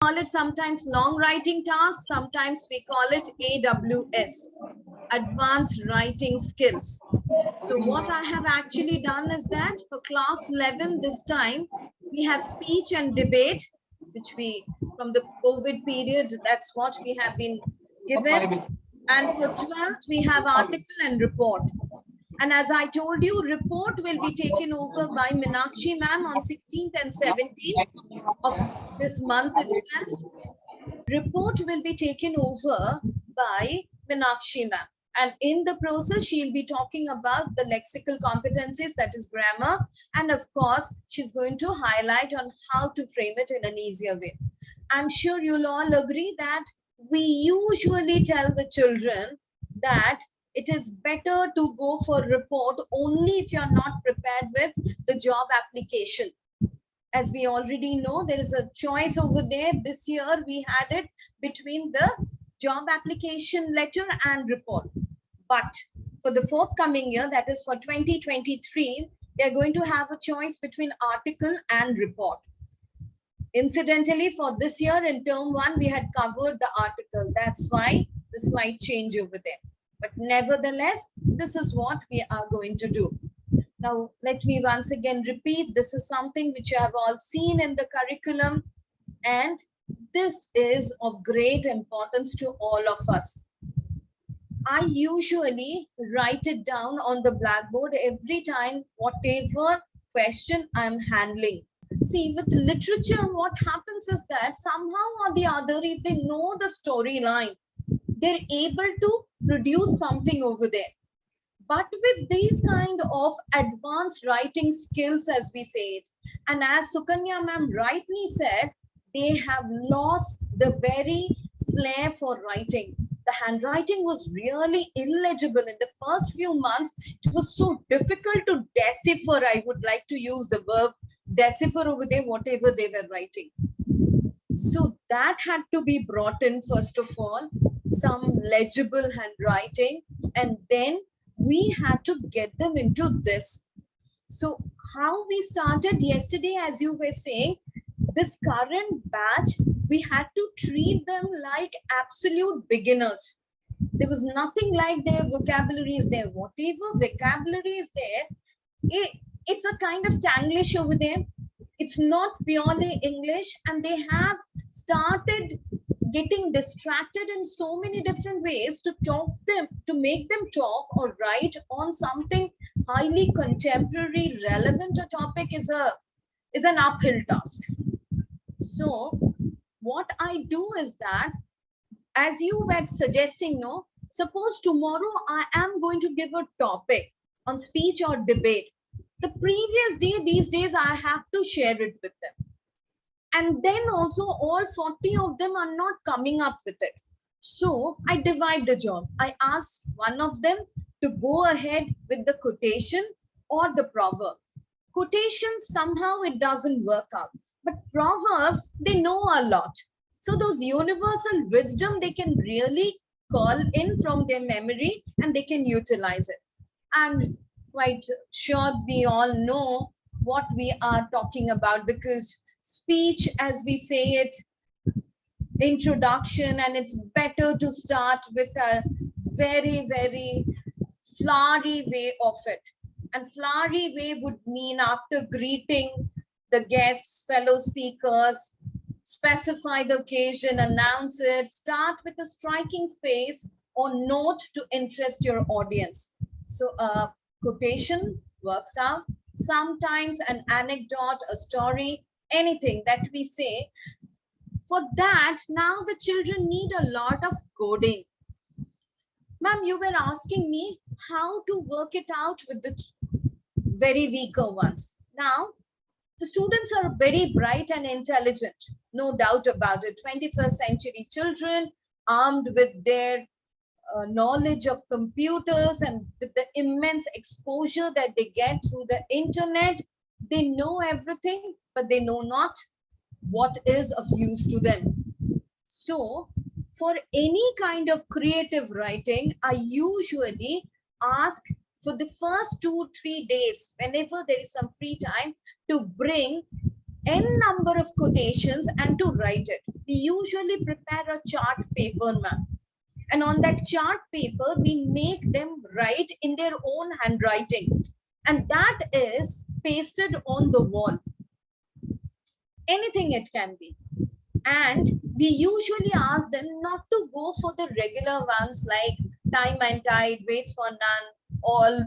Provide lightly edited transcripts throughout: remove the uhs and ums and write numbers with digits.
call it sometimes long writing tasks, sometimes we call it AWS, advanced writing skills. So what I have actually done is that for class 11 this time, we have speech and debate, which we, from the COVID period, that's what we have been given. And for 12th, we have article and report. And as I told you, report will be taken over by Meenakshi ma'am on 16th and 17th of this month itself. Report will be taken over by Meenakshi ma'am. And in the process, she'll be talking about the lexical competencies, that is grammar. And of course, she's going to highlight on how to frame it in an easier way. I'm sure you'll all agree that we usually tell the children that it is better to go for report only if you're not prepared with the job application. As we already know, there is a choice over there. This year we had it between the job application letter and report. But for the forthcoming year, that is for 2023, they're going to have a choice between article and report. Incidentally, for this year in term 1, we had covered the article. That's why the slight change over there. But nevertheless, this is what we are going to do. Now, let me once again repeat, this is something which you have all seen in the curriculum, and this is of great importance to all of us. I usually write it down on the blackboard every time, whatever question I'm handling. See, with literature, what happens is that somehow or the other, if they know the storyline, they're able to produce something over there. But with these kind of advanced writing skills, as we say it, and as Sukanya ma'am rightly said, they have lost the very flair for writing. The handwriting was really illegible in the first few months. It was so difficult to decipher. I would like to use the verb decipher over there, whatever they were writing. So that had to be brought in, first of all, some legible handwriting, and then we had to get them into this. So how we started yesterday, as you were saying, this current batch, we had to treat them like absolute beginners. There was nothing like their vocabulary is there. Whatever vocabulary is there, it's a kind of Tanglish over there. It's not purely English, and they have started getting distracted in so many different ways to make them talk or write on something highly contemporary, relevant a topic is an uphill task. So what I do is that, as you were suggesting, no, suppose tomorrow I am going to give a topic on speech or debate. The previous day, these days, I have to share it with them. And then also all 40 of them are not coming up with it. So I divide the job. I ask one of them to go ahead with the quotation or the proverb. Quotations, somehow it doesn't work out. But proverbs, they know a lot. So those universal wisdom, they can really call in from their memory and they can utilize it. And quite sure we all know what we are talking about, because speech, as we say it, introduction, and it's better to start with a very, very flowery way of it. And flowery way would mean, after greeting the guests, fellow speakers, specify the occasion, announce it, start with a striking phrase or note to interest your audience. So quotation works out. Sometimes an anecdote, a story, anything that we say. For that, now the children need a lot of coding. Ma'am, you were asking me how to work it out with the very weaker ones. Now, the students are very bright and intelligent, no doubt about it. 21st century children, armed with their knowledge of computers and with the immense exposure that they get through the internet, they know everything, but they know not what is of use to them. So for any kind of creative writing, I usually ask for the first 2-3 days, whenever there is some free time, to bring n number of quotations and to write it. we usually prepare a chart paper, ma'am. And on that chart paper, we make them write in their own handwriting. And that is pasted on the wall. Anything it can be. And we usually ask them not to go for the regular ones like time and tide, waits for none, all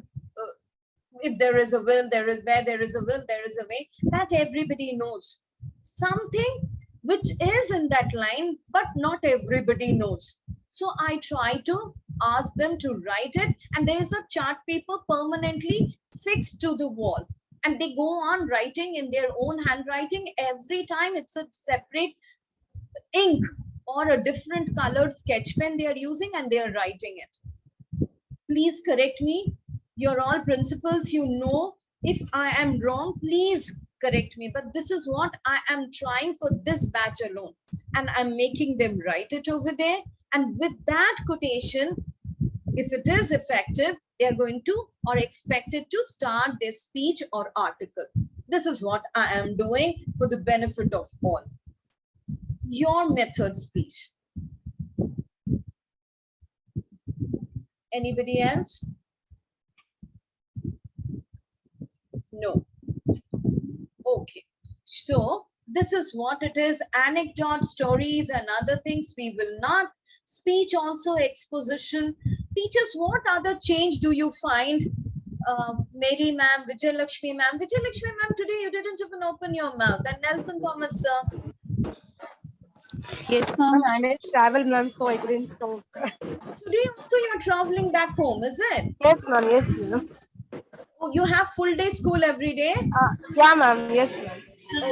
if there is a will, there is where there is a will, there is a way. That everybody knows. Something which is in that line, but not everybody knows. So I try to ask them to write it, and there is a chart paper permanently fixed to the wall. And they go on writing in their own handwriting. Every time it's a separate ink or a different colored sketch pen they are using, and they are writing it. Please correct me. You're all principals, you know. If I am wrong, please correct me. But this is what I am trying for this batch alone. And I'm making them write it over there. And with that quotation, if it is effective, they are going to or expected to start their speech or article. This is what I am doing for the benefit of all. Your method speech. Anybody else? No. Okay. So this is what it is. Anecdote, stories, and other things we will not. Speech also exposition. Teachers, what other change do you find? Mary ma'am, Vijay Lakshmi ma'am. Vijay Lakshmi ma'am, today you didn't even open your mouth. And Nelson Thomas sir. Yes, ma'am. I may travel, ma'am, so I couldn't talk. Today also you're traveling back home, is it? Yes, ma'am. Yes, ma'am. Oh, you have full day school every day? Yeah, ma'am. Yes, ma'am.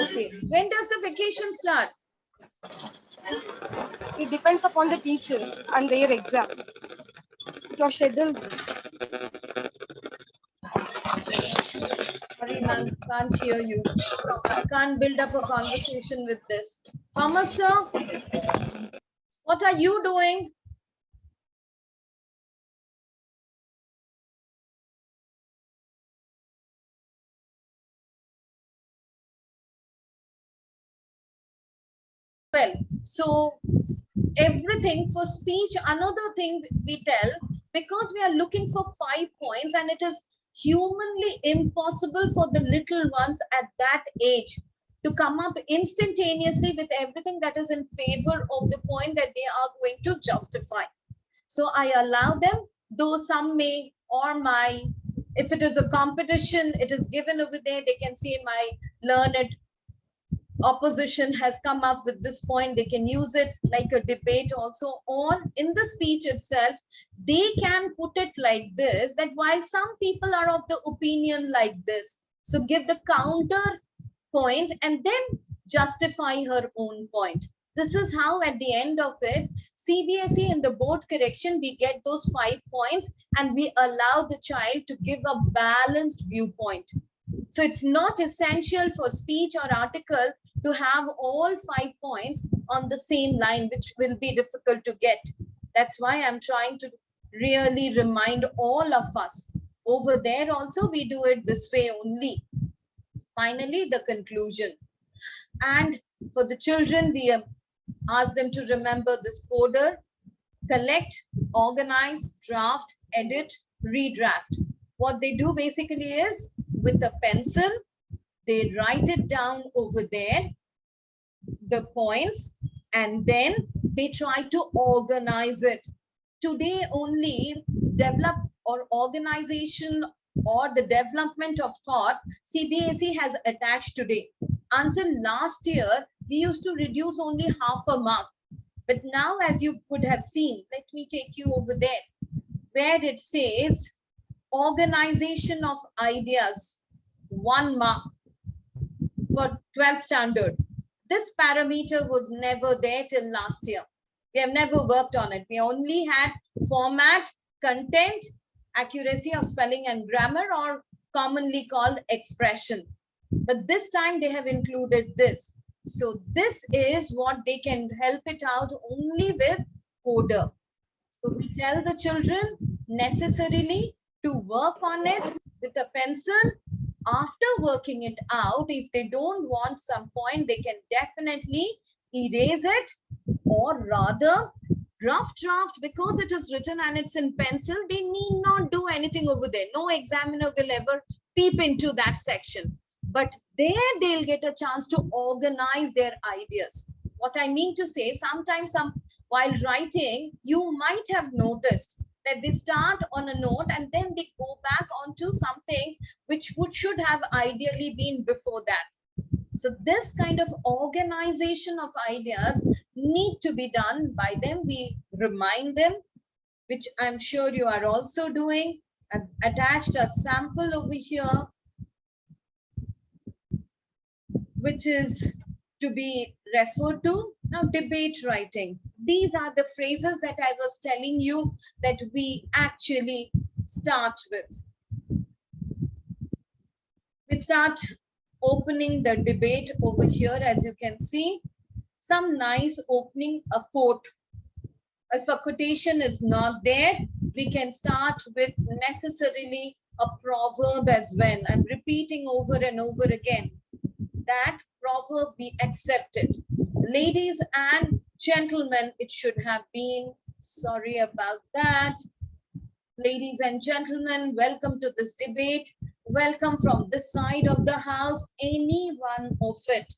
Okay. When does the vacation start? It depends upon the teachers and their exam. It was scheduled. Sorry, ma'am, can't hear you. Can't build up a conversation with this. Thomas, sir, what are you doing? Well, so everything for speech, another thing we tell, because we are looking for 5 points and it is humanly impossible for the little ones at that age to come up instantaneously with everything that is in favor of the point that they are going to justify. So I allow them, though some may or my, if it is a competition, it is given over there, they can see my learned opposition has come up with this point, they can use it like a debate also, or in the speech itself, they can put it like this, that while some people are of the opinion like this, so give the counter point and then justify her own point. This is how at the end of it, CBSE in the board correction, we get those 5 points and we allow the child to give a balanced viewpoint. So it's not essential for speech or article to have all 5 points on the same line, which will be difficult to get. That's why I'm trying to really remind all of us. Over there also, we do it this way only. Finally, the conclusion. And for the children, we ask them to remember this coder: collect, organize, draft, edit, redraft. What they do basically is, with a pencil, they write it down over there, the points, and then they try to organize it. Today only develop or organization or the development of thought, CBSE has attached today. Until last year, we used to reduce only half a mark. But now, as you could have seen, let me take you over there, where it says organization of ideas, 1 mark for 12th standard. This parameter was never there till last year. We have never worked on it. We only had format, content, accuracy of spelling and grammar, or commonly called expression. But this time they have included this. So this is what they can help it out only with coder. So we tell the children necessarily to work on it with a pencil. After working it out, if they don't want some point, they can definitely erase it, or rather rough draft, because it is written and it's in pencil, they need not do anything over there. No examiner will ever peep into that section. But there they'll get a chance to organize their ideas. What I mean to say, sometimes while writing, you might have noticed that they start on a note and then they go back onto something which should have ideally been before that. So this kind of organization of ideas need to be done by them. We remind them, which I'm sure you are also doing. I've attached a sample over here, which is to be referred to. Now, debate writing. These are the phrases that I was telling you that we actually start with. We start opening the debate over here, as you can see. Some nice opening, a quote. If a quotation is not there, we can start with necessarily a proverb as well. I'm repeating over and over again that proverb be accepted. Ladies and gentlemen, it should have been, sorry about that. Ladies and gentlemen, welcome to this debate. Welcome from this side of the house, any one of it.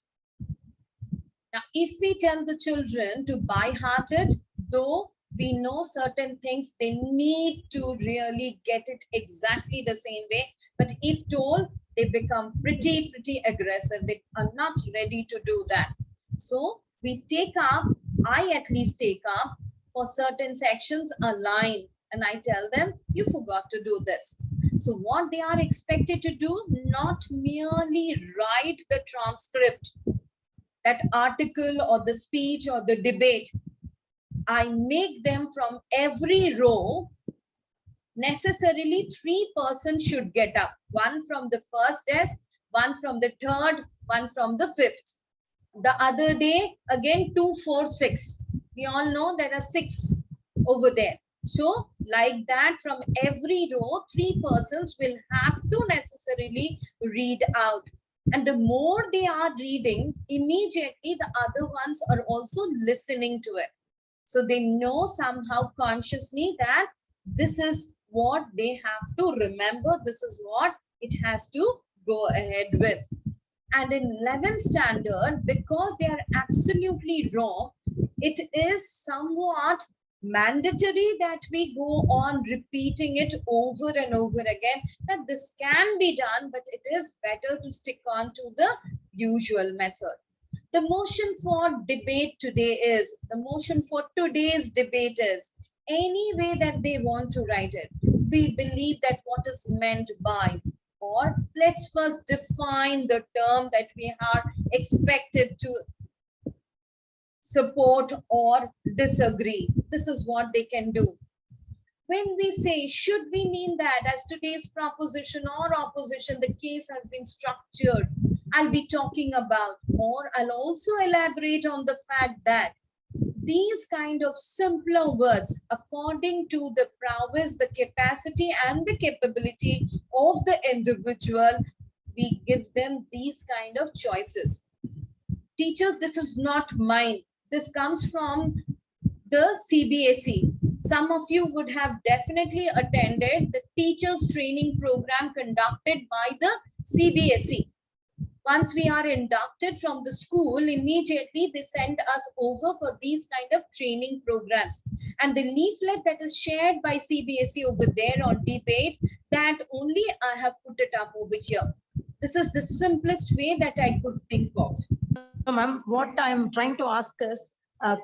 Now, if we tell the children to by heart it, though we know certain things, they need to really get it exactly the same way. But if told, they become pretty aggressive. They are not ready to do that. So we take up, I at least take up for certain sections a line, and I tell them, you forgot to do this. So what they are expected to do, not merely write the transcript, that article or the speech or the debate. I make them from every row, necessarily 3 persons should get up. One from the first desk, one from the third, one from the fifth. The other day, again, 2, 4, 6. We all know there are 6 over there. So like that, from every row, 3 persons will have to necessarily read out. And the more they are reading, immediately the other ones are also listening to it. So they know somehow consciously that this is what they have to remember. This is what it has to go ahead with. And in 11th standard, because they are absolutely raw, it is somewhat mandatory that we go on repeating it over and over again, that this can be done, but it is better to stick on to the usual method. The motion for debate today is, the motion for today's debate is, any way that they want to write it. We believe that what is meant by, or let's first define the term that we are expected to support or disagree. This is what they can do. When we say, should we mean that as today's proposition or opposition, the case has been structured, I'll be talking about, or I'll also elaborate on the fact that these kind of simpler words, according to the prowess, the capacity and the capability of the individual, we give them these kind of choices. Teachers, this is not mine. This comes from the CBSE. Some of you would have definitely attended the teachers training program conducted by the CBSE. Once we are inducted from the school, immediately they send us over for these kind of training programs. And the leaflet that is shared by CBSE over there on debate, that only I have put it up over here. This is the simplest way that I could think of. Ma'am, what I'm trying to ask is,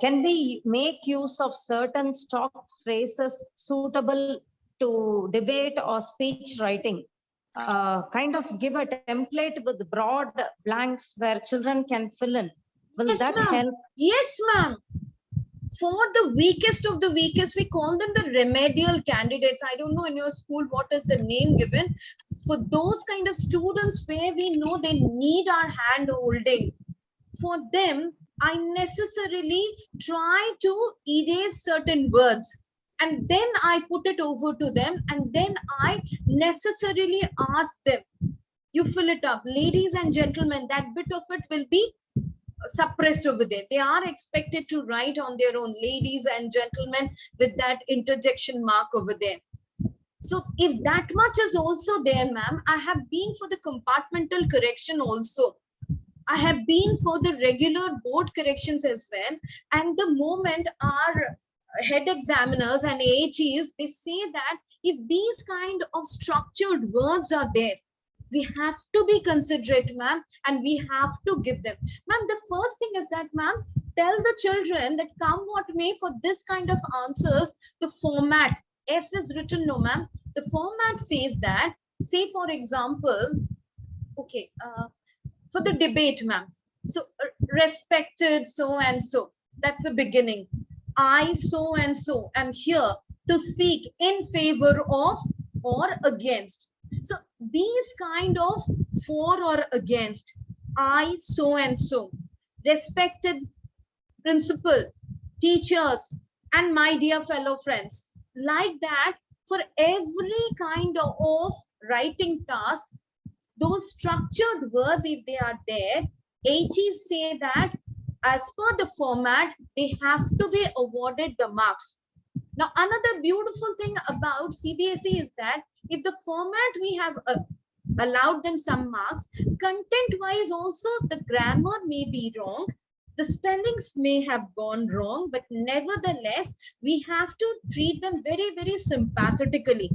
can we make use of certain stock phrases suitable to debate or speech writing? Kind of give a template with broad blanks where children can fill in. Will Yes, that ma'am. help? Yes, ma'am. For the weakest of the weakest, we call them the remedial candidates. I don't know in your school what is the name given. For those kind of students where we know they need our hand holding, for them, I necessarily try to erase certain words, and then I put it over to them, and then I necessarily ask them, you fill it up. Ladies and gentlemen, that bit of it will be suppressed over there. They are expected to write on their own, ladies and gentlemen, with that interjection mark over there. So if that much is also there, ma'am, I have been for the compartmental correction also. I have been for the regular board corrections as well. And the moment our head examiners and AHEs, they say that if these kind of structured words are there, we have to be considerate, ma'am, and we have to give them. Ma'am, the first thing is that, ma'am, tell the children that come what may for this kind of answers, the format, F is written, no, ma'am. The format says that, say, for example, okay, for the debate, ma'am. So respected so and so, that's the beginning. I so and so am here to speak in favor of or against. So these kind of for or against, I so and so, respected principal, teachers, and my dear fellow friends, like that, for every kind of writing task, those structured words, if they are there, HEs say that as per the format, they have to be awarded the marks. Now, another beautiful thing about CBSE is that if the format we have allowed them some marks, content-wise also the grammar may be wrong, the spellings may have gone wrong, but nevertheless, we have to treat them very, very sympathetically.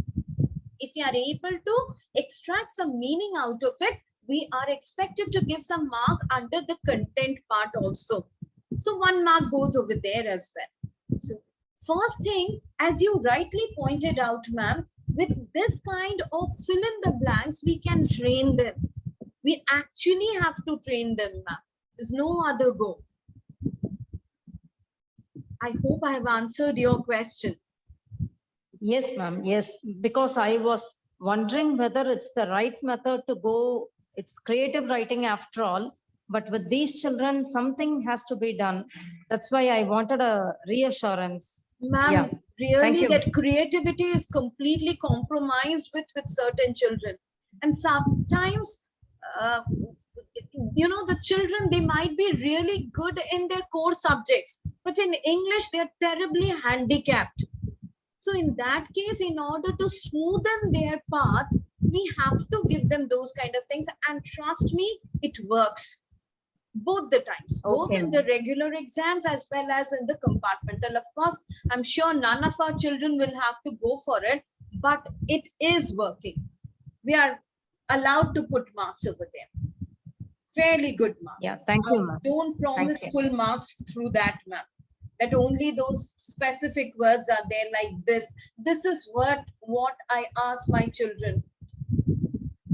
If you are able to extract some meaning out of it, we are expected to give some mark under the content part also. So 1 mark goes over there as well. So first thing, as you rightly pointed out, ma'am, with this kind of fill in the blanks, we can train them. We actually have to train them, ma'am. There's no other go. I hope I have answered your question. Yes, ma'am. Yes, because I was wondering whether it's the right method to go. It's creative writing after all, but with these children, something has to be done. That's why I wanted a reassurance. Ma'am, Yeah. Thank really you. that creativity is completely compromised with certain children. And sometimes, you know, the children, they might be really good in their core subjects, but in English, they're terribly handicapped. So in that case, in order to smoothen their path, we have to give them those kind of things. And trust me, it works both the times, both Okay. in the regular exams as well as in the compartmental. Of course, I'm sure none of our children will have to go for it, but it is working. We are allowed to put marks over there. Fairly good marks. Yeah, thank you, I ma'am. don't promise you. full marks through that, ma'am. That only those specific words are there like this. This is what I ask my children.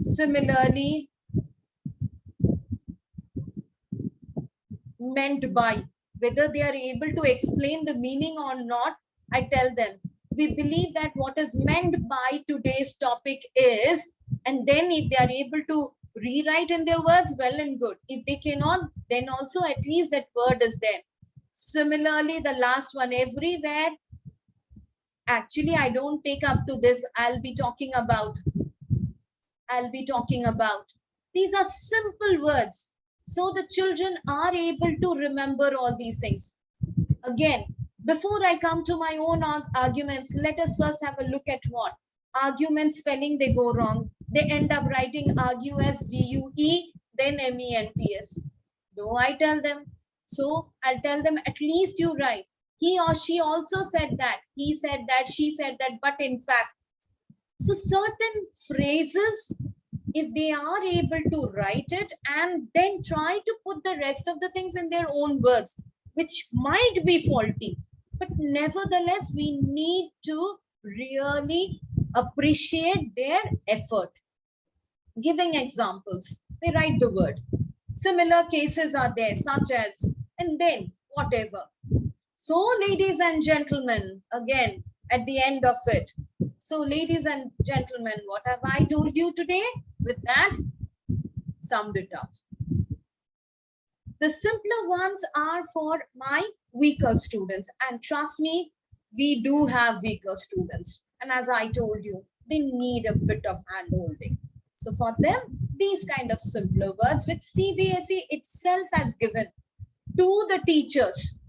Similarly, meant by, whether they are able to explain the meaning or not, I tell them, we believe that what is meant by today's topic is, and then if they are able to rewrite in their words, well and good. If they cannot, then also at least that word is there. Similarly, the last one, everywhere. Actually, I don't take up to this. I'll be talking about. These are simple words. So the children are able to remember all these things. Again, before I come to my own arguments, let us first have a look at what? Argument spelling, they go wrong. They end up writing argue as D-U-E, then M-E-N-T-S. Though I tell them, so I'll tell them, at least you write. He or she also said that. He said that, she said that, but in fact. So certain phrases, if they are able to write it and then try to put the rest of the things in their own words, which might be faulty, but nevertheless, we need to really appreciate their effort. Giving examples, they write the word. Similar cases are there, such as, and then, whatever. So, ladies and gentlemen, again, at the end of it. So, ladies and gentlemen, what have I told you today? With that, summed it up. The simpler ones are for my weaker students. And trust me, we do have weaker students. And as I told you, they need a bit of hand-holding. So for them, these kind of simpler words, which CBSE itself has given, to the teachers.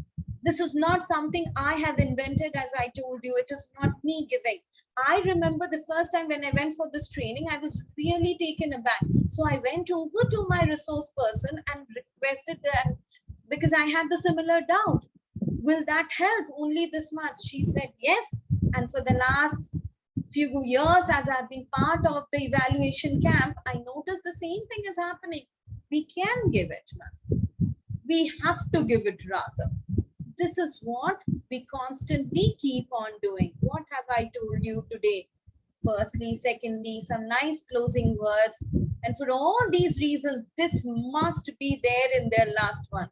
This is not something I have invented, as I told you. It is not me giving. I remember the first time when I went for this training, I was really taken aback. So I went over to my resource person and requested that, because I had the similar doubt. Will that help? Only this much. She said yes. And for the last few years, as I've been part of the evaluation camp, I noticed the same thing is happening. We can give it, ma'am. We have to give it rather. This is what we constantly keep on doing. What have I told you today? Firstly, secondly, some nice closing words. And for all these reasons, this must be there in their last one.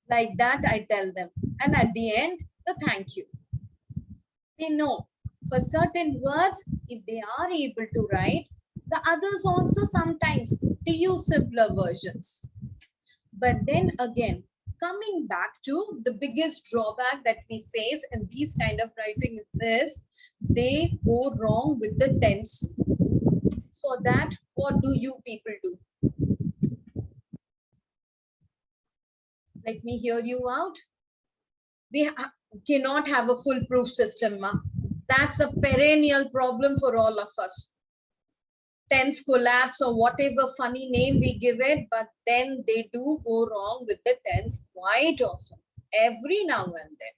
Like that, I tell them. And at the end, the thank you. They know for certain words, if they are able to write, the others also sometimes they use simpler versions. But then again, coming back to the biggest drawback that we face in these kind of writing is they go wrong with the tense. For that, what do you people do? Let me hear you out. We cannot have a foolproof system, ma. That's a perennial problem for all of us. Tense collapse or whatever funny name we give it, but then they do go wrong with the tense quite often, every now and then.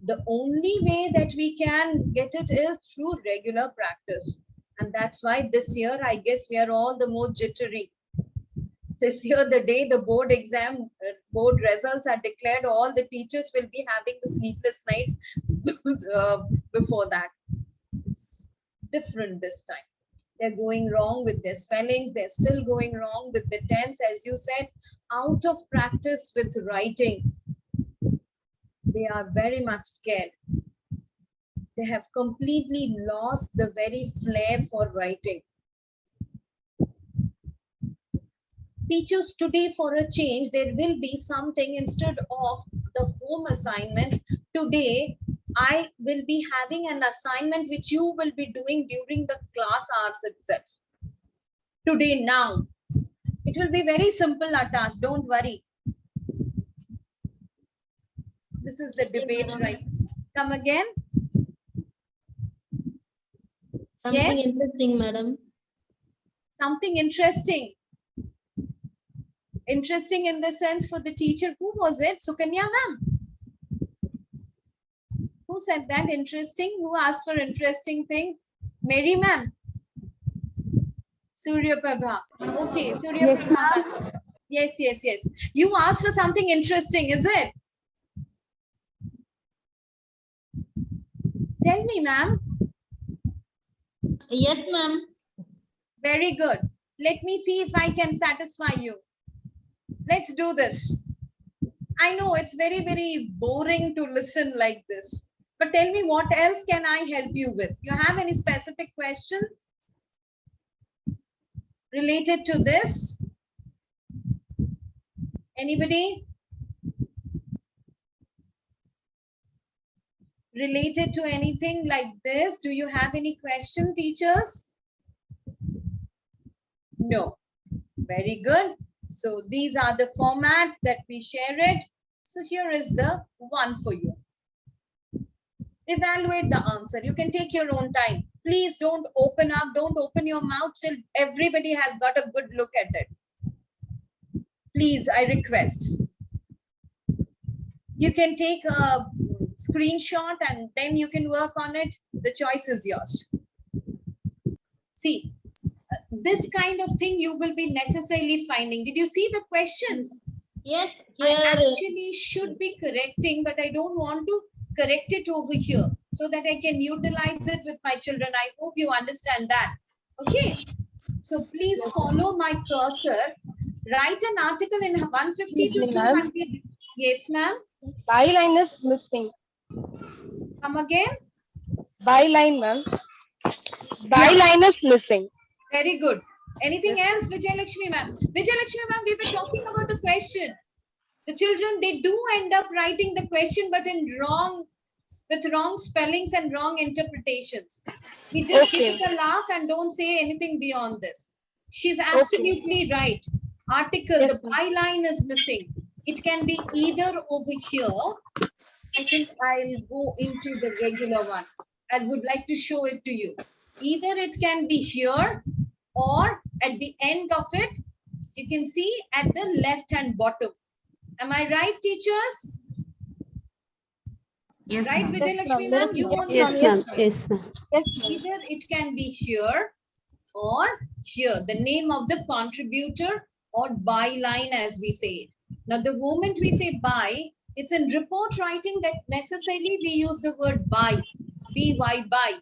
The only way that we can get it is through regular practice. And that's why this year, I guess we are all the more jittery. This year, the day the board exam, board results are declared, all the teachers will be having the sleepless nights before that. It's different this time. They're going wrong with their spellings. They're still going wrong with the tense, as you said, out of practice with writing. They are very much scared. They have completely lost the very flair for writing. Teachers today, for a change, there will be something instead of the home assignment. Today, I will be having an assignment which you will be doing during the class hours itself. Today, now. It will be very simple, a task, don't worry. This is the debate, right? Come again? Something Yes? interesting, madam. Something interesting. Interesting in the sense for the teacher. Who was it? Sukanya ma'am. Who said that? Interesting. Who asked for interesting thing? Mary ma'am. Surya Prabha. Okay. Surya Yes, Prabha. Yes, yes, yes. You asked for something interesting, is it? Tell me, ma'am. Yes, ma'am. Very good. Let me see if I can satisfy you. Let's do this. I know it's very, very boring to listen like this. But tell me, what else can I help you with? You have any specific questions related to this? Anybody? Related to anything like this? Do you have any question, teachers? No. Very good. So these are the format that we share it. So here is the one for you. Evaluate the answer. You can take your own time. Please don't open up. Don't open your mouth till everybody has got a good look at it. Please, I request. You can take a screenshot and then you can work on it. The choice is yours. See, this kind of thing you will be necessarily finding. Did you see the question? Yes, I here. actually should be correcting, but I don't want to correct it over here so that I can utilize it with my children. I hope you understand that. Okay. So please follow my cursor. Write an article in 150 to 200. Yes, ma'am. Byline is missing. Come again. Byline, ma'am. Byline is missing. Very good. Anything else, Vijay Lakshmi ma'am? Vijay Lakshmi ma'am, we were talking about the question. The children, they do end up writing the question, but in with wrong spellings and wrong interpretations. We just give it a laugh and don't say anything beyond this. She's absolutely right. article, Yes, the byline is missing. It can be either over here. I think I'll go into the regular one. I would like to show it to you. Either it can be here or at the end of it, you can see at the left hand bottom. Am I right, teachers? Yes, Right, ma'am. Vijayalakshmi Yes, ma'am? You ma'am. want to Yes, see ma'am. it? Yes, ma'am. Yes, ma'am. Either it can be here or here, the name of the contributor or byline as we say it. Now, the moment we say by, it's in report writing that necessarily we use the word by, by, by.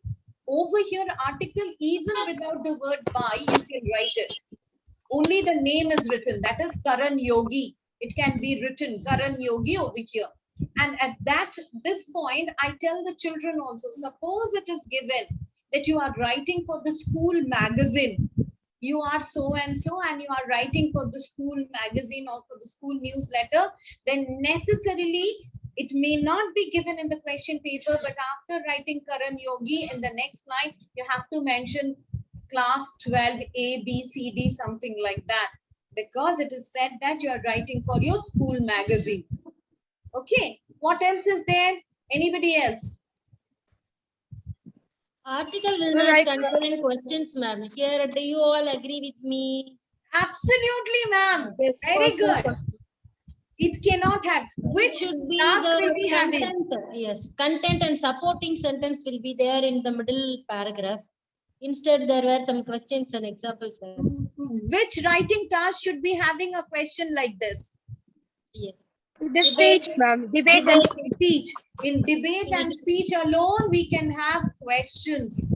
Over here, article, even without the word by, you can write it. Only the name is written, that is Karan Yogi. It can be written Karan Yogi over here. And at this point, I tell the children also, suppose it is given that you are writing for the school magazine. You are so and so, and you are writing for the school magazine or for the school newsletter, then necessarily it may not be given in the question paper, but after writing Karan Yogi in the next line, you have to mention class 12 A, B, C, D, something like that, because it is said that you are writing for your school magazine. Okay, what else is there? Anybody else? Article will No, not right. contain questions, ma'am. Here, do you all agree with me? Absolutely, ma'am. Yes, Very personal good. question. It cannot have. It Which should be task will be the having? content. Yes, content and supporting sentence will be there in the middle paragraph. Instead, there were some questions and examples. Which writing task should be having a question like this? Yes. The speech, ma'am. Debate and speech. Speech. In debate and speech alone, we can have questions.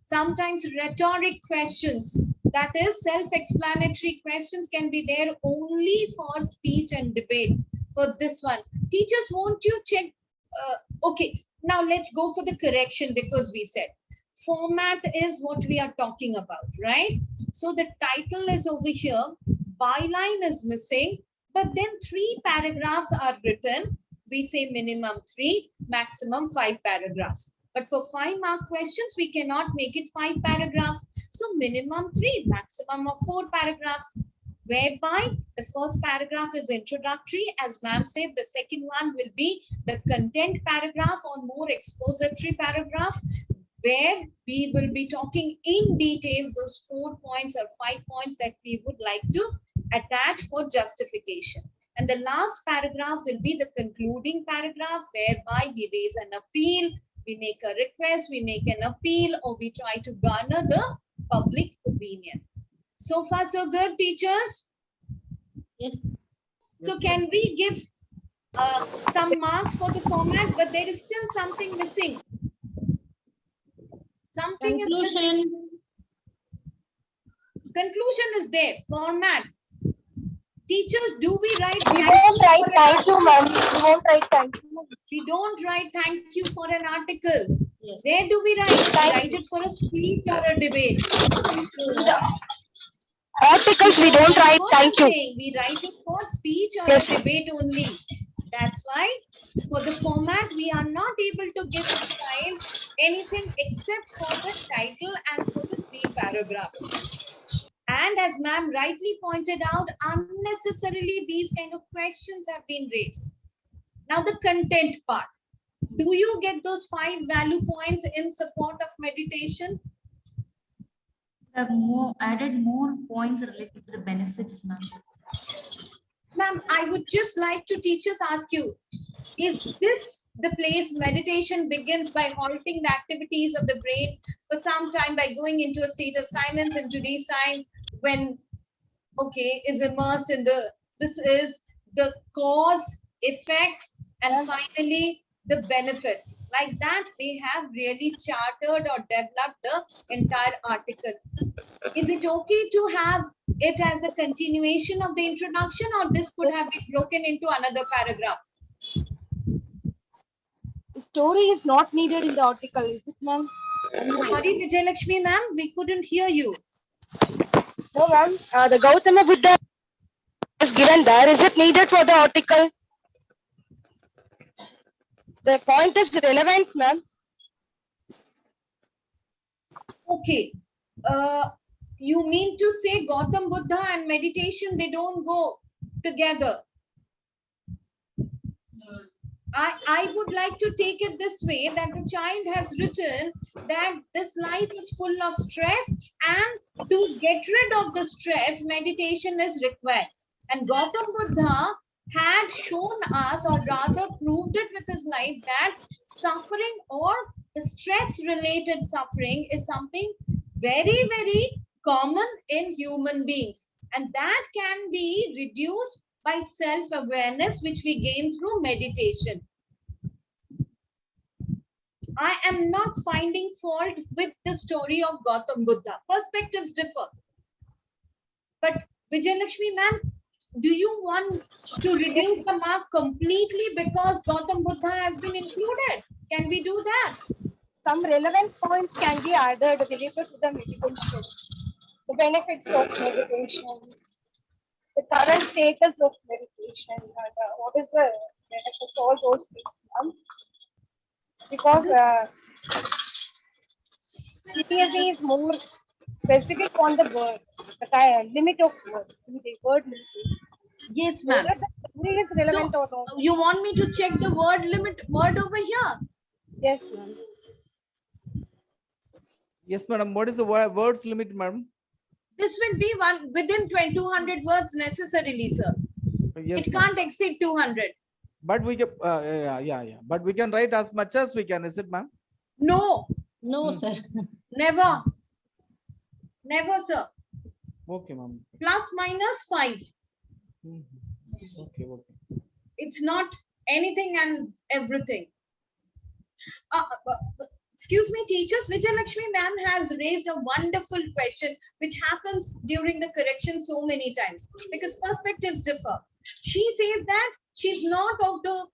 Sometimes rhetoric questions. That is, self-explanatory questions can be there only for speech and debate. For this one, teachers, won't you check? Okay, now let's go for the correction, because we said format is what we are talking about, right? So the title is over here, byline is missing, but then 3 paragraphs are written. We say minimum 3, maximum 5 paragraphs. But for 5-mark questions, we cannot make it 5 paragraphs. So minimum 3, maximum of 4 paragraphs, whereby the first paragraph is introductory. As ma'am said, the second one will be the content paragraph or more expository paragraph, where we will be talking in details those 4 points or 5 points that we would like to attach for justification. And the last paragraph will be the concluding paragraph, whereby we raise an appeal, we make a request, we make an appeal, or we try to garner the public opinion. So far, so good, teachers? Yes. So can we give some marks for the format, but there is still something missing. Something is missing. Conclusion. Conclusion is there. Format. Teachers, do we write? We won't write thank you, ma'am. We won't write thank you. We don't write thank you for an article. Yes. Where do we write? We write it for a speech or a debate. So, Articles, we don't write what thank I'm you. saying, we write it for speech or Yes. a debate only. That's why for the format, we are not able to give the child anything except for the title and for the 3 paragraphs. And as ma'am rightly pointed out, unnecessarily these kind of questions have been raised. Now the content part. Do you get those 5 value points in support of meditation? Have added more points related to the benefits, ma'am. Ma'am, I would just like to teachers ask you, is this the place meditation begins by halting the activities of the brain for some time by going into a state of silence in today's time when, okay, is immersed in this is the cause, effect, and finally the benefits. Like that, they have really chartered or developed the entire article. Is it okay to have it as the continuation of the introduction, or this could have been broken into another paragraph? The story is not needed in the article, is it, ma'am? Sorry, Vijayalakshmi ma'am, we couldn't hear you. No, ma'am. The Gautama Buddha is given there. Is it needed for the article? The point is relevant, ma'am. Okay. You mean to say Gautam Buddha and meditation, they don't go together? I would like to take it this way, that the child has written that this life is full of stress, and to get rid of the stress, meditation is required. And Gautam Buddha had shown us, or rather proved it with his life, that suffering or the stress related suffering is something very, very common in human beings. And that can be reduced by self-awareness, which we gain through meditation. I am not finding fault with the story of Gautam Buddha. Perspectives differ. But Vijayalakshmi ma'am, do you want to reduce the mark completely because Gautam Buddha has been included? Can we do that? Some relevant points can be added related to the meditation. The benefits of meditation, the current status of meditation, and what is the benefits, all those things, ma'am. Because CPSE is more specific on the word, the limit of words, the word limitation. Yes, ma'am. Whether the theory is relevant or not. You want me to check the word over here? Yes, ma'am. Yes, madam. What is the words limit, madam? This will be within 200 words necessarily, sir. Yes, It ma'am. can't exceed 200. But we can, yeah. But we can write as much as we can, is it, ma'am? No, No, Hmm. sir. never. Never, sir. Okay, ma'am. Plus minus 5. Mhm. Okay. It's not anything and everything. Excuse me, teachers, Vijayalakshmi ma'am has raised a wonderful question, which happens during the correction so many times, because perspectives differ. She says that she's not of the,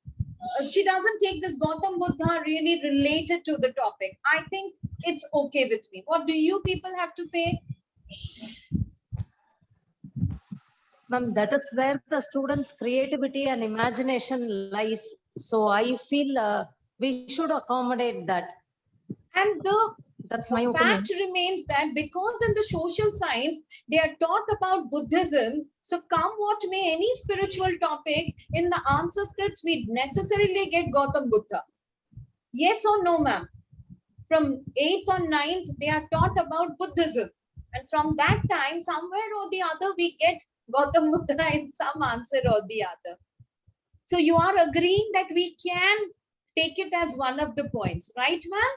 she doesn't take this Gautam Buddha really related to the topic. I think it's okay with me. What do you people have to say? Ma'am, that is where the students' creativity and imagination lies. So I feel we should accommodate that. And That's the my opinion. fact remains that because in the social science they are taught about Buddhism, so come what may, any spiritual topic, in the answer scripts we necessarily get Gautam Buddha. Yes or no, ma'am? From 8th or 9th they are taught about Buddhism, and from that time somewhere or the other we get Gautam Buddha in some answer or the other. So you are agreeing that we can take it as one of the points, right, ma'am?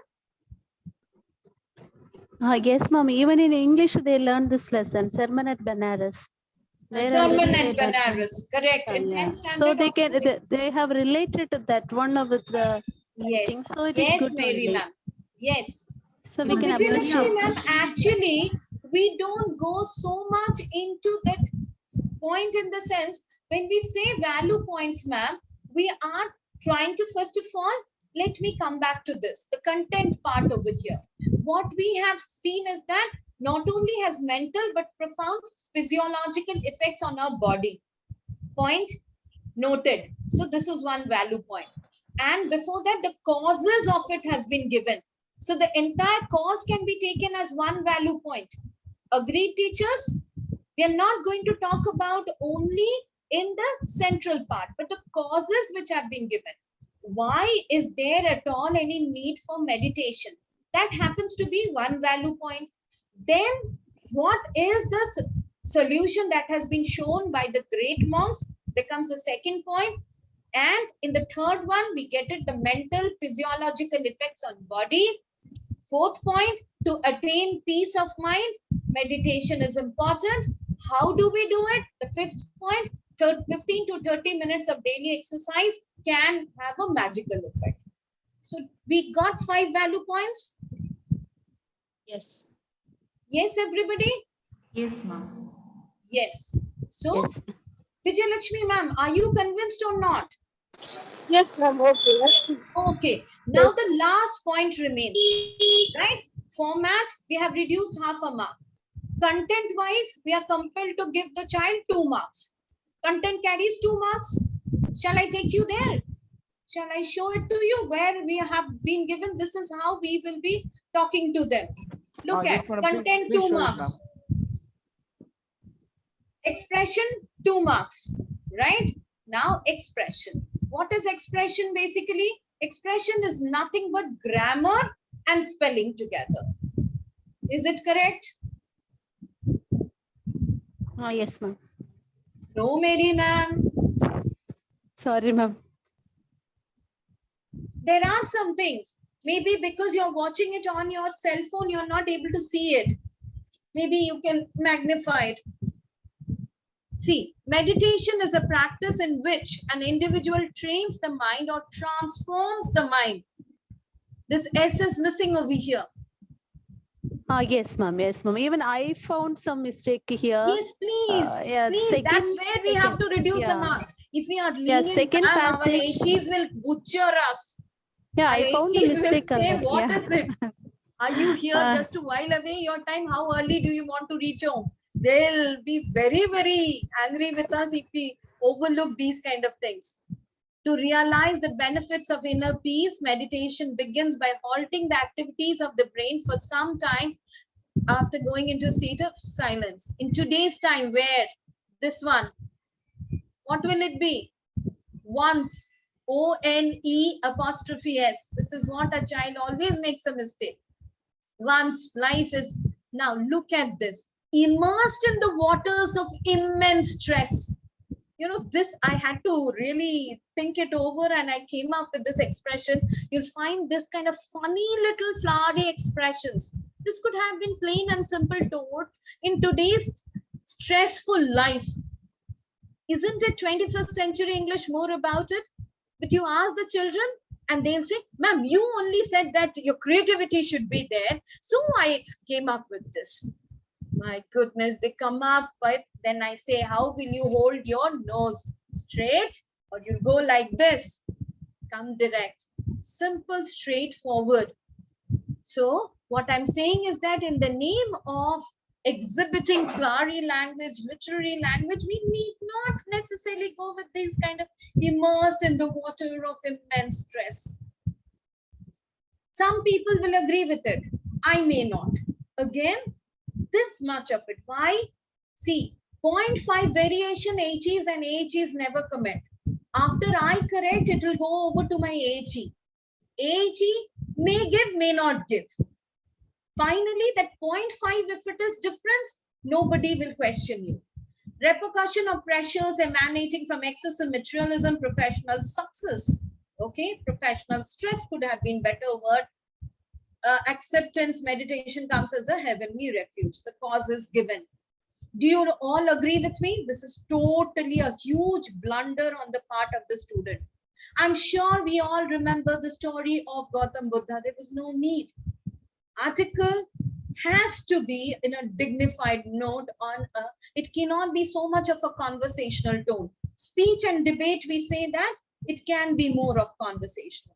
Yes, ma'am. Even in English, they learn this lesson, Sermon at Banaras. Where Sermon already at they learn. Banaras, correct. In Yeah. 10th standard So they of can physics. they have related to that one with the writing. Yes, So it is yes, good Mary only. ma'am. Yes. So So we can Vijayalakshmi appreciate. ma'am, actually, we don't go so much into that point, in the sense, when we say value points, ma'am, we are trying to, first of all, let me come back to this, the content part over here. What we have seen is that not only has mental but profound physiological effects on our body. Point noted. So this is one value point. And before that, the causes of it has been given. So the entire cause can be taken as one value point. Agreed, teachers? We are not going to talk about only in the central part, but the causes which have been given. Why is there at all any need for meditation? That happens to be one value point. Then what is the solution that has been shown by the great monks becomes the second point. And in the third one, we get it, the mental physiological effects on body. Fourth point, to attain peace of mind, meditation is important. How do we do it? The fifth point, 15 to 30 minutes of daily exercise can have a magical effect. So we got 5 value points. Yes. Yes, everybody? Yes, ma'am. Yes. So, Yes. Vijayalakshmi ma'am, are you convinced or not? Yes, ma'am. Okay. Okay. Now the last point remains, right? Format, we have reduced half a mark. Content wise, we are compelled to give the child 2 marks. Content carries 2 marks. Shall I take you there? Shall I show it to you where we have been given? This is how we will be talking to them. Look Yes, at madam. content Please 2 show it, marks. ma'am. Expression, 2 marks, right? Now expression. What is expression basically? Expression is nothing but grammar and spelling together. Is it correct? Yes, ma'am. No, Mary ma'am. Sorry, ma'am. There are some things. Maybe because you're watching it on your cell phone, you're not able to see it. Maybe you can magnify it. See, meditation is a practice in which an individual trains the mind or transforms the mind. This S is missing over here. Yes, ma'am. Yes, ma'am. Even I found some mistake here. Yes, please. Yeah, Please, that's where we have to reduce the yeah. mark. If we are Yeah, lenient, second ma'am, our passage. 80s will butcher us. Yeah, I Our found the 80s will mistake. say, on that. what Yeah. is it? Are you here just to while away your time? How early do you want to reach home? They'll be very, very angry with us if we overlook these kind of things. To realize the benefits of inner peace, meditation begins by halting the activities of the brain for some time after going into a state of silence. In today's time, where this one, what will it be? Once, O-N-E apostrophe S. This is what a child always makes a mistake. Once life is, now look at this, immersed in the waters of immense stress. You know, this I had to really think it over and I came up with this expression. You'll find this kind of funny little flowery expressions. This could have been plain and simple told in today's stressful life. Isn't it 21st century English more about it? But you ask the children and they'll say, ma'am, you only said that your creativity should be there. So I came up with this. My goodness, they come up with, then I say, how will you hold your nose? Straight or you go like this? Come direct. Simple, straightforward. So what I'm saying is that in the name of exhibiting flowery language, literary language, we need not necessarily go with these kind of immersed in the water of immense stress. Some people will agree with it. I may not. Again, this much of it. Why? See, 0.5 variation AGs and AGs never commit. After I correct, it will go over to my AG. AG may give, may not give. Finally, that 0.5, if it is difference, nobody will question you. Repercussion of pressures emanating from excessive materialism, professional success. Okay, professional stress could have been better word. Acceptance, meditation comes as a heavenly refuge. The cause is given. Do you all agree with me? This is totally a huge blunder on the part of the student. I'm sure we all remember the story of Gautam Buddha. There was no need. Article has to be in a dignified note on a, it cannot be so much of a conversational tone. Speech and debate, we say that it can be more of conversational.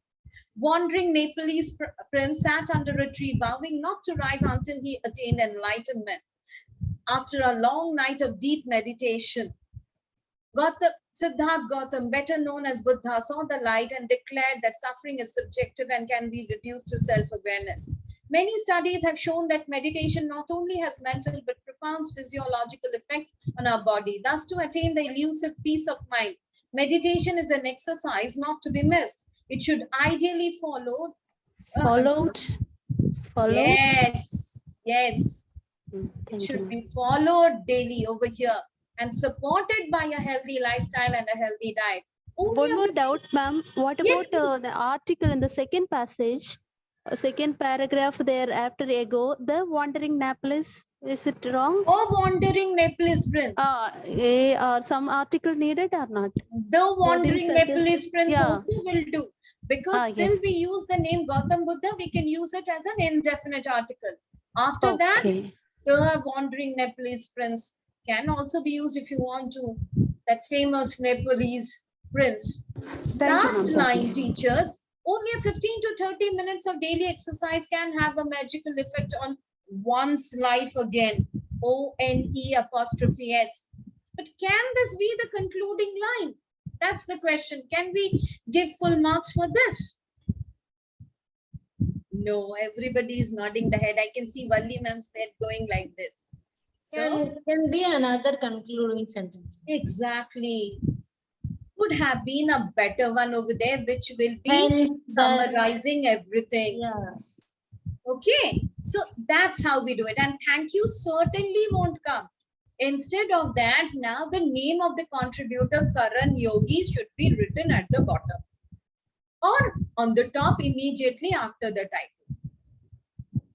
Wandering Nepalese prince sat under a tree, vowing not to rise until he attained enlightenment. After a long night of deep meditation, Siddhartha Gautam, better known as Buddha, saw the light and declared that suffering is subjective and can be reduced to self-awareness. Many studies have shown that meditation not only has mental but profound physiological effects on our body. Thus, to attain the elusive peace of mind, meditation is an exercise not to be missed. It should ideally follow. Followed. Yes, yes. It Thank should you. be followed daily over here and supported by a healthy lifestyle and a healthy diet. Only One a more 50 doubt, ma'am. What Yes, about the article in the second passage, second paragraph there after ego, the wandering Naples? Is it wrong? Oh, wandering Nepalese prince. Or some article needed or not? The wandering suggest? Nepalese prince Yeah. also will do. Because till Yes. we use the name Gautam Buddha, we can use it as an indefinite article. After that, Okay. the wandering Nepalese prince can also be used if you want to. That famous Nepalese prince. Thank you, Last ma'am. line, teachers. Only a 15 to 30 minutes of daily exercise can have a magical effect on one's life again. O-N-E apostrophe S. But can this be the concluding line? That's the question. Can we give full marks for this? No, everybody is nodding the head. I can see Valli ma'am's head going like this. So It can be another concluding sentence. exactly. Could have been a better one over there, which will be Helps us. summarizing everything. Yeah. Okay, so that's how we do it. And thank you certainly won't come. Instead of that, now the name of the contributor, Karan Yogi, should be written at the bottom or on the top immediately after the title.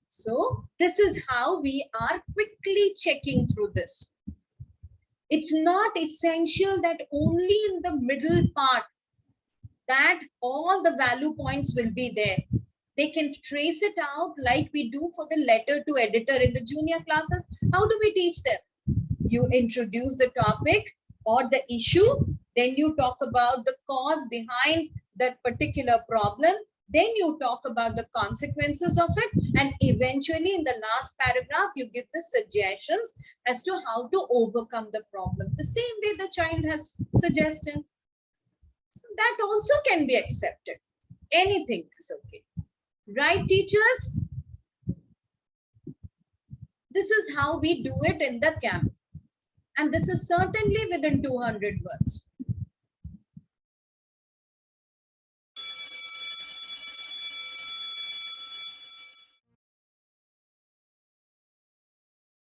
So this is how we are quickly checking through this. It's not essential that only in the middle part that all the value points will be there. They can trace it out like we do for the letter to editor in the junior classes. How do we teach them? You introduce the topic or the issue, then you talk about the cause behind that particular problem, then you talk about the consequences of it, and eventually in the last paragraph you give the suggestions as to how to overcome the problem, the same way the child has suggested. So that also can be accepted. Anything is okay. Right, teachers? This is how we do it in the camp. And this is certainly within 200 words.